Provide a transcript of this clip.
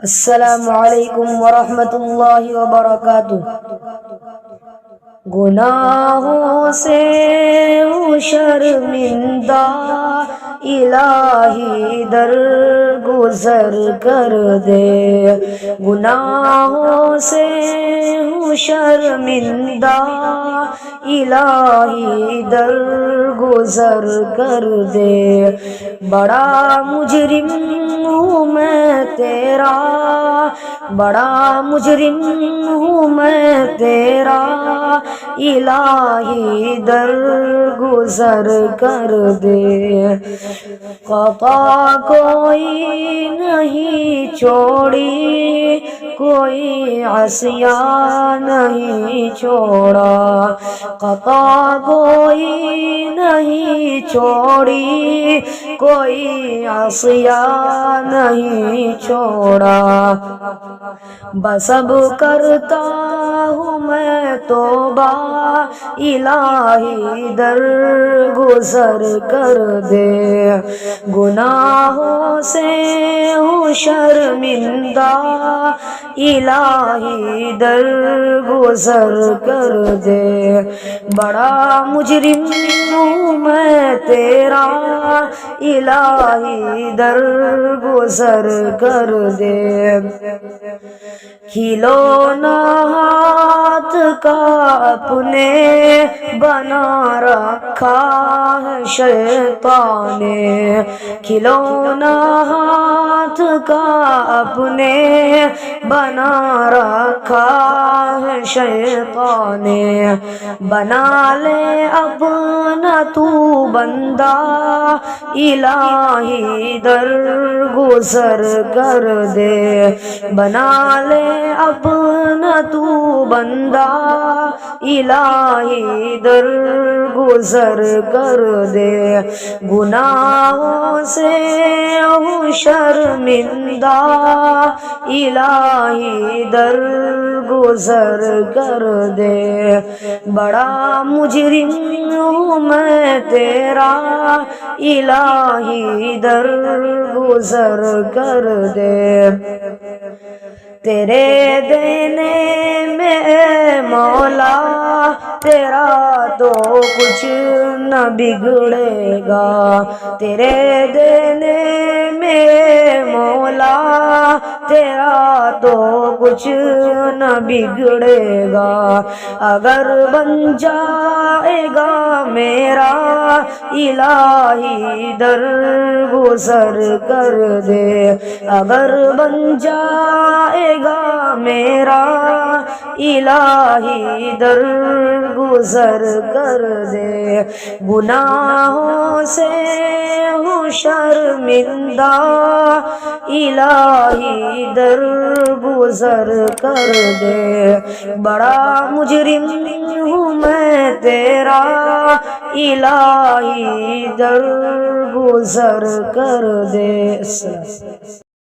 السلام علیکم ورحمۃ اللہ وبرکاتہ۔ گناہوں سے ہوں شرمندہ، الہی درگزر کر دے۔ گناہوں سے ہوں شرمندہ، الہی درگزر کر دے۔ بڑا مجرم ہوں میں تیرا، بڑا مجرم ہوں میں تیرا، الہی درگزر کر دے۔ خطا کوئی نہیں چھوڑی، کوئی عصیاں نہیں چھوڑا۔ خطا کوئی نہیں چھوڑی، کوئی عصیاں نہیں چھوڑا۔ بس اب کرتا ہوں میں توبہ، الہی درگزر کر دے۔ گناہوں سے ہوں شرمندہ، الہی درگزر کر دے۔ بڑا مجرم ہوں میں تیرا، الہی درگزر کر دے۔ کھلونا ہاتھ کا اپنے بنا رکھا ہے شیطان نے، کھلونا ہاتھ کا اپنے بنا رکھا ہے شیطان نے۔ بنا لے اپنا تو بندہ، الہی درگزر کر دے۔ بنا لے اپنا تو بندہ، الہی درگزر کر دے۔ گناہوں سے ہوں شرمندہ، الہی درگزر کر دے۔ بڑا مجرم ہوں میں تیرا، الہی درگزر کر دے۔ تیرے دینے میں اے مولا، تیرا تو کچھ نہ بگڑے گا۔ تیرے دینے میں اے مولا، تیرا تو کچھ نہ بگڑے گا۔ اگر بن جائے گا میرا، الہی درگزر کر دے۔ اگر بن جائے گا میرا، الہی درگزر کر دے۔ گناہوں سے ہوں شرمندہ، الہی درگزر کر دے۔ بڑا مجرم ہوں میں تیرا، الہی درگزر کر دے۔